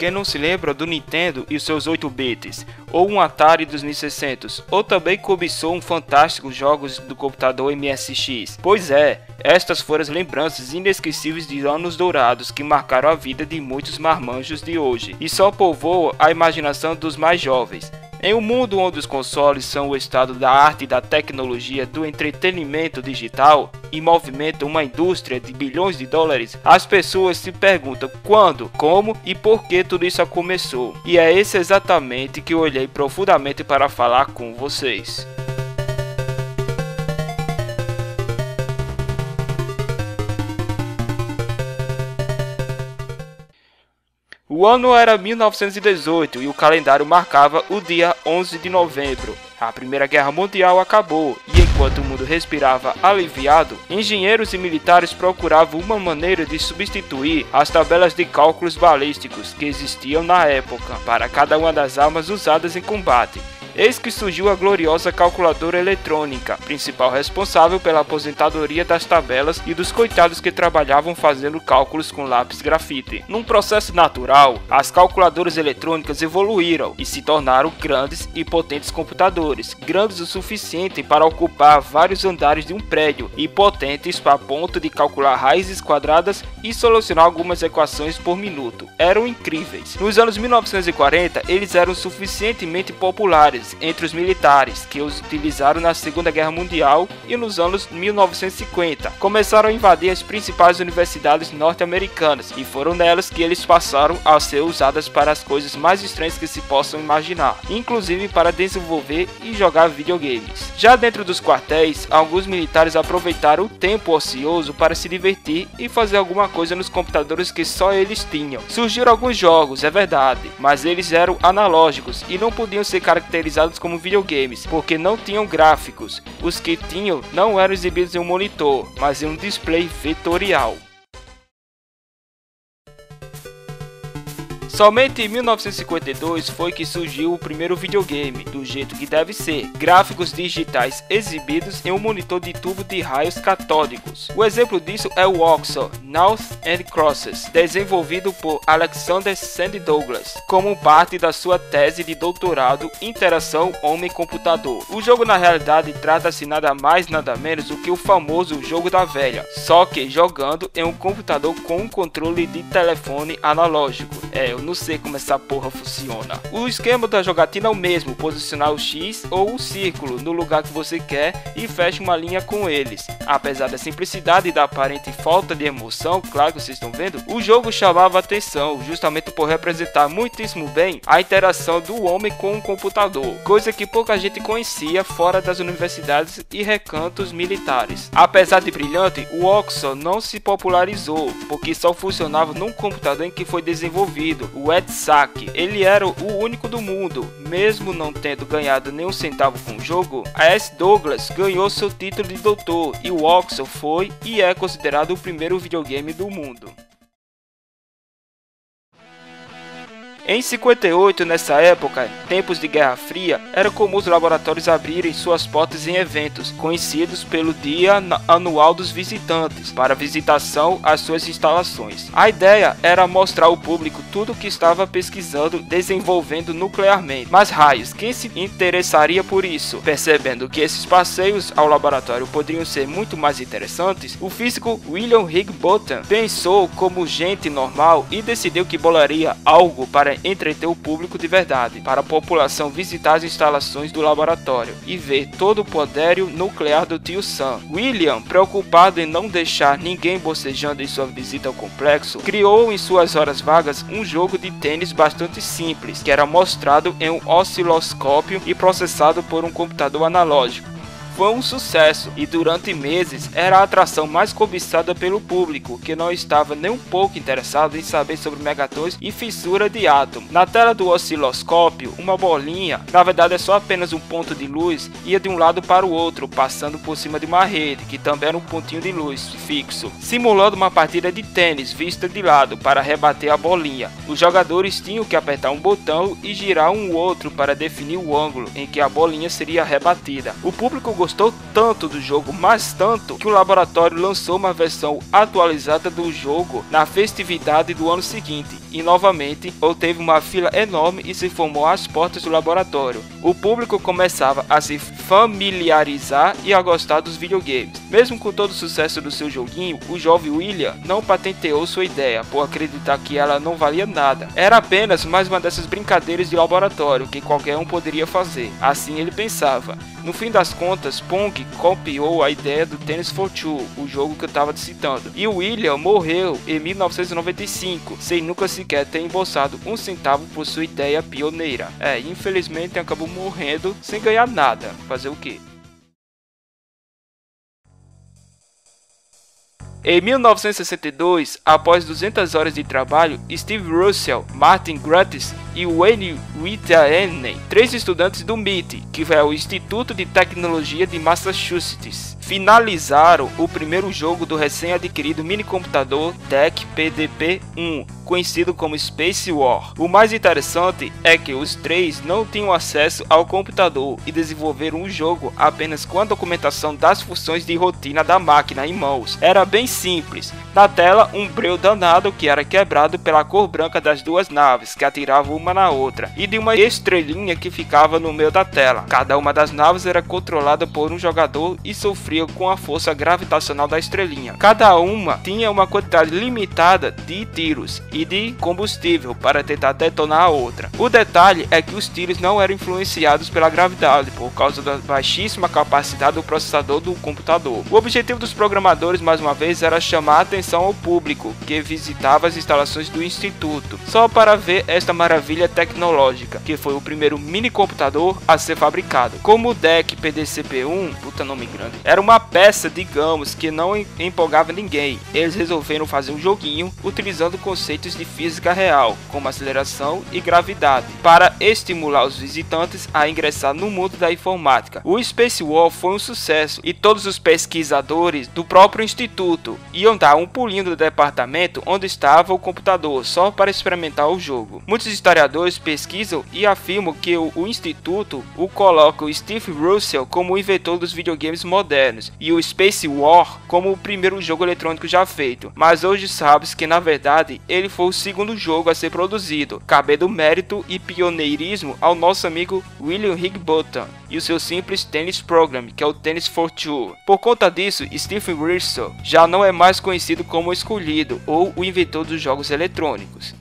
quem não se lembra do Nintendo e seus 8 bits, ou um Atari 2600, ou também cobiçou um fantástico jogos do computador MSX. Pois é, estas foram as lembranças inesquecíveis de anos dourados que marcaram a vida de muitos marmanjos de hoje, e só povoam a imaginação dos mais jovens. Em um mundo onde os consoles são o estado da arte e da tecnologia do entretenimento digital e movimentam uma indústria de bilhões de dólares, as pessoas se perguntam quando, como e por que tudo isso começou. E é esse exatamente que eu olhei profundamente para falar com vocês. O ano era 1918 e o calendário marcava o dia 11 de novembro. A Primeira Guerra Mundial acabou e enquanto o mundo respirava aliviado, engenheiros e militares procuravam uma maneira de substituir as tabelas de cálculos balísticos que existiam na época para cada uma das armas usadas em combate. Eis que surgiu a gloriosa calculadora eletrônica, principal responsável pela aposentadoria das tabelas e dos coitados que trabalhavam fazendo cálculos com lápis grafite. Num processo natural, as calculadoras eletrônicas evoluíram e se tornaram grandes e potentes computadores, grandes o suficiente para ocupar vários andares de um prédio e potentes a ponto de calcular raízes quadradas e solucionar algumas equações por minuto. Eram incríveis. Nos anos 1940, eles eram suficientemente populares entre os militares, que os utilizaram na Segunda Guerra Mundial, e nos anos 1950 começaram a invadir as principais universidades norte-americanas, e foram nelas que eles passaram a ser usadas para as coisas mais estranhas que se possam imaginar, inclusive para desenvolver e jogar videogames. Já dentro dos quartéis, alguns militares aproveitaram o tempo ocioso para se divertir e fazer alguma coisa nos computadores que só eles tinham. Surgiram alguns jogos, é verdade, mas eles eram analógicos e não podiam ser caracterizados como videogames, porque não tinham gráficos. Os que tinham não eram exibidos em um monitor, mas em um display vetorial. Somente em 1952 foi que surgiu o primeiro videogame, do jeito que deve ser, gráficos digitais exibidos em um monitor de tubo de raios catódicos. O exemplo disso é o OXO, North and Crosses, desenvolvido por Alexander Sandy Douglas, como parte da sua tese de doutorado Interação Homem-Computador. O jogo na realidade trata-se nada mais nada menos do que o famoso jogo da velha, só que jogando em um computador com um controle de telefone analógico. Eu não sei como essa porra funciona. O esquema da jogatina é o mesmo, posicionar o X ou o círculo no lugar que você quer e fecha uma linha com eles. Apesar da simplicidade e da aparente falta de emoção, claro que vocês estão vendo, o jogo chamava atenção justamente por representar muitíssimo bem a interação do homem com o computador, coisa que pouca gente conhecia fora das universidades e recantos militares. Apesar de brilhante, o OXO não se popularizou, porque só funcionava num computador em que foi desenvolvido, o EDSAC. Ele era o único do mundo. Mesmo não tendo ganhado nenhum centavo com o jogo, a S. Douglas ganhou seu título de doutor e o OXO foi e é considerado o primeiro videogame do mundo. Em 58, nessa época, tempos de Guerra Fria, era comum os laboratórios abrirem suas portas em eventos, conhecidos pelo Dia Anual dos Visitantes, para visitação às suas instalações. A ideia era mostrar ao público tudo o que estava pesquisando, desenvolvendo nuclearmente. Mas raios, quem se interessaria por isso? Percebendo que esses passeios ao laboratório poderiam ser muito mais interessantes, o físico William Higginbotham pensou como gente normal e decidiu que bolaria algo para entreter o público de verdade, para a população visitar as instalações do laboratório e ver todo o poderio nuclear do tio Sam. William, preocupado em não deixar ninguém bocejando em sua visita ao complexo, criou em suas horas vagas um jogo de tênis bastante simples, que era mostrado em um osciloscópio e processado por um computador analógico. Foi um sucesso e durante meses era a atração mais cobiçada pelo público, que não estava nem um pouco interessado em saber sobre megatons e fissura de átomo. Na tela do osciloscópio, uma bolinha, na verdade é só apenas um ponto de luz, ia de um lado para o outro, passando por cima de uma rede, que também era um pontinho de luz fixo, simulando uma partida de tênis vista de lado para rebater a bolinha. Os jogadores tinham que apertar um botão e girar um outro para definir o ângulo em que a bolinha seria rebatida. O público gostou tanto do jogo, mas tanto, que o laboratório lançou uma versão atualizada do jogo na festividade do ano seguinte, e novamente obteve uma fila enorme e se formou às portas do laboratório. O público começava a se familiarizar e a gostar dos videogames. Mesmo com todo o sucesso do seu joguinho, o jovem William não patenteou sua ideia, por acreditar que ela não valia nada. Era apenas mais uma dessas brincadeiras de laboratório que qualquer um poderia fazer. Assim ele pensava. No fim das contas, Pong copiou a ideia do Tennis for Two, o jogo que eu estava citando, e o William morreu em 1995, sem nunca sequer ter embolsado um centavo por sua ideia pioneira. Infelizmente acabou morrendo sem ganhar nada. Fazer o quê? Em 1962, após 200 horas de trabalho, Steve Russell, Martin Grantz e Wayne Whitanen, 3 estudantes do MIT, que é o Instituto de Tecnologia de Massachusetts, finalizaram o primeiro jogo do recém-adquirido minicomputador DEC PDP-1, conhecido como Space War. O mais interessante é que os 3 não tinham acesso ao computador e desenvolveram o jogo apenas com a documentação das funções de rotina da máquina em mãos. Era bem simples. Na tela, um breu danado que era quebrado pela cor branca das 2 naves que atiravam uma na outra, e de uma estrelinha que ficava no meio da tela. Cada uma das naves era controlada por um jogador e sofria com a força gravitacional da estrelinha. Cada uma tinha uma quantidade limitada de tiros e de combustível para tentar detonar a outra. O detalhe é que os tiros não eram influenciados pela gravidade por causa da baixíssima capacidade do processador do computador. O objetivo dos programadores, mais uma vez, era chamar a atenção ao público que visitava as instalações do instituto, só para ver esta maravilha tecnológica, que foi o primeiro minicomputador a ser fabricado. Como o DEC PDCP-1, puta nome grande, era uma peça, digamos, que não empolgava ninguém. Eles resolveram fazer um joguinho utilizando conceitos de física real, como aceleração e gravidade, para estimular os visitantes a ingressar no mundo da informática. O Space War foi um sucesso e todos os pesquisadores do próprio instituto iam dar um pulinho do departamento onde estava o computador só para experimentar o jogo. Muitos historiadores pesquisam e afirmam que o instituto coloca o Steve Russell como o inventor dos videogames modernos e o Space War como o primeiro jogo eletrônico já feito, mas hoje sabe-se que na verdade ele foi o segundo jogo a ser produzido, cabendo mérito e pioneirismo ao nosso amigo William Higbottom e o seu simples Tennis Program, que é o Tennis for Two. Por conta disso, Steve Russell já não é mais conhecido como o escolhido ou o inventor dos jogos eletrônicos.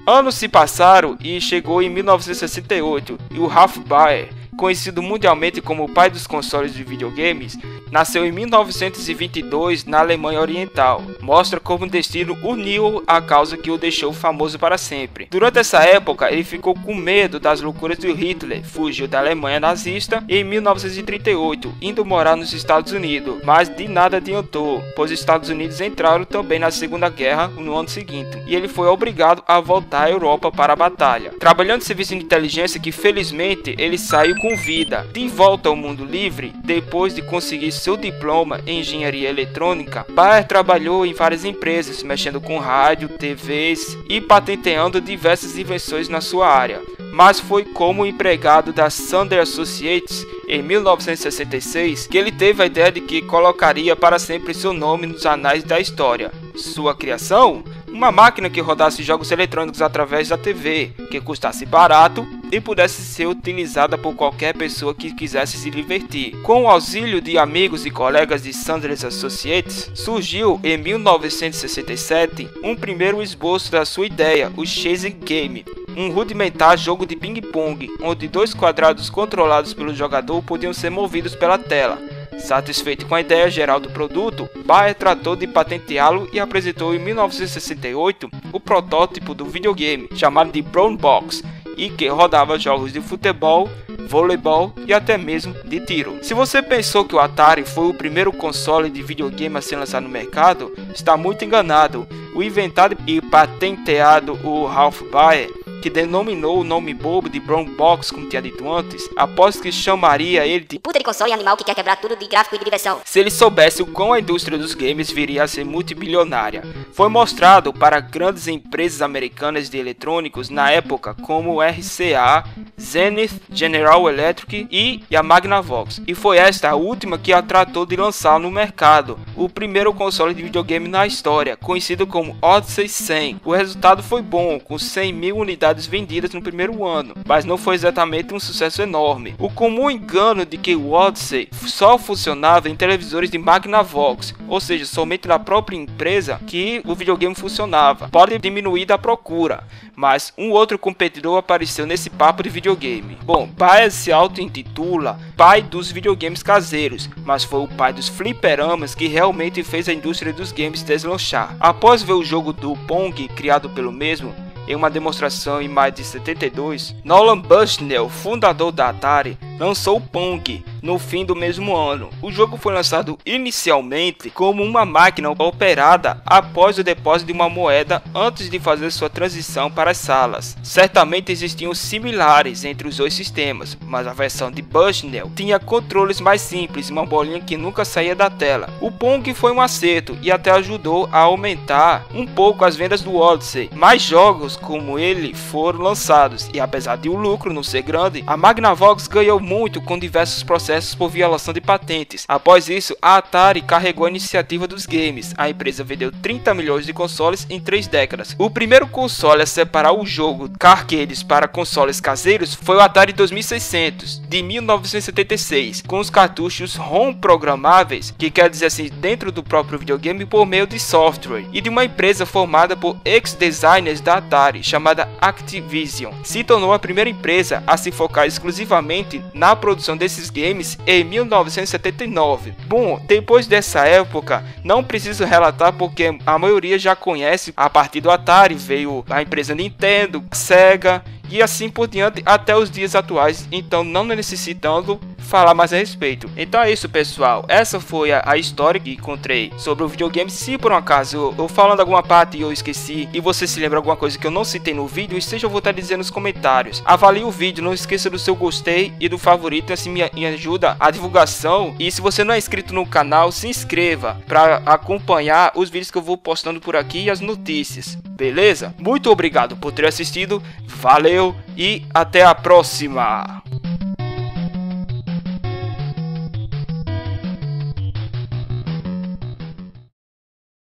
Anos se passaram e chegou em 1968 e o Ralph Baer, conhecido mundialmente como o pai dos consoles de videogames, nasceu em 1922 na Alemanha Oriental. Mostra como o destino uniu a causa que o deixou famoso para sempre. Durante essa época, ele ficou com medo das loucuras do Hitler, fugiu da Alemanha nazista em 1938, indo morar nos Estados Unidos, mas de nada adiantou, pois os Estados Unidos entraram também na Segunda Guerra no ano seguinte, e ele foi obrigado a voltar à Europa para a batalha. Trabalhando em serviço de inteligência que felizmente ele saiu com vida. De volta ao mundo livre, depois de conseguir seu diploma em engenharia eletrônica, Baer trabalhou em várias empresas, mexendo com rádio, TVs e patenteando diversas invenções na sua área. Mas foi como empregado da Sander Associates em 1966 que ele teve a ideia de que colocaria para sempre seu nome nos anais da história. Sua criação? Uma máquina que rodasse jogos eletrônicos através da TV, que custasse barato e pudesse ser utilizada por qualquer pessoa que quisesse se divertir. Com o auxílio de amigos e colegas de Sanders Associates, surgiu em 1967 um primeiro esboço da sua ideia, o Chasing Game, um rudimentar jogo de ping-pong, onde 2 quadrados controlados pelo jogador podiam ser movidos pela tela. Satisfeito com a ideia geral do produto, Baer tratou de patenteá-lo e apresentou em 1968 o protótipo do videogame, chamado de Brown Box, e que rodava jogos de futebol, voleibol e até mesmo de tiro. Se você pensou que o Atari foi o primeiro console de videogame a ser lançado no mercado, está muito enganado. O inventado e patenteado o Ralph Baer, que denominou o nome bobo de Brown Box, como tinha dito antes, após que chamaria ele de puta de console e animal que quer quebrar tudo de gráfico e de diversão, se ele soubesse o quão a indústria dos games viria a ser multibilionária. Foi mostrado para grandes empresas americanas de eletrônicos na época, como RCA, Zenith, General Electric e a Magnavox, e foi esta a última que a tratou de lançar no mercado o primeiro console de videogame na história, conhecido como Odyssey 100. O resultado foi bom, com 100.000 unidades vendidas no primeiro ano, mas não foi exatamente um sucesso enorme. O comum engano de que o Odyssey só funcionava em televisores de Magnavox, ou seja, somente na própria empresa que o videogame funcionava, pode diminuir da procura, mas um outro competidor apareceu nesse papo de videogame. Bom, Baez se auto-intitula pai dos videogames caseiros, mas foi o pai dos fliperamas que realmente fez a indústria dos games deslanchar. Após ver o jogo do Pong criado pelo mesmo, em uma demonstração em maio de 72, Nolan Bushnell, fundador da Atari, lançou o Pong no fim do mesmo ano. O jogo foi lançado inicialmente como uma máquina operada após o depósito de uma moeda antes de fazer sua transição para as salas. Certamente existiam similares entre os dois sistemas, mas a versão de Bushnell tinha controles mais simples e uma bolinha que nunca saía da tela. O Pong foi um acerto e até ajudou a aumentar um pouco as vendas do Odyssey. Mais jogos como ele foram lançados e apesar de o lucro não ser grande, a Magnavox ganhou muito com diversos processos por violação de patentes. Após isso, a Atari carregou a iniciativa dos games. A empresa vendeu 30 milhões de consoles em 3 décadas. O primeiro console a separar o jogo arcades para consoles caseiros foi o Atari 2600 de 1976, com os cartuchos ROM programáveis, que quer dizer assim, dentro do próprio videogame por meio de software, e de uma empresa formada por ex-designers da Atari, chamada Activision. Se tornou a primeira empresa a se focar exclusivamente na produção desses games em 1979. Bom, depois dessa época, não preciso relatar porque a maioria já conhece. A partir do Atari veio a empresa Nintendo, Sega e assim por diante até os dias atuais, então não necessitando falar mais a respeito. Então é isso, pessoal, essa foi a história que encontrei sobre o videogame. Se por um acaso eu falando alguma parte e eu esqueci e você se lembra alguma coisa que eu não citei no vídeo, esteja à vontade de dizer nos comentários. Avalie o vídeo, não esqueça do seu gostei e do favorito, assim me ajuda a divulgação. E se você não é inscrito no canal, se inscreva para acompanhar os vídeos que eu vou postando por aqui e as notícias, beleza? Muito obrigado por ter assistido, valeu e até a próxima!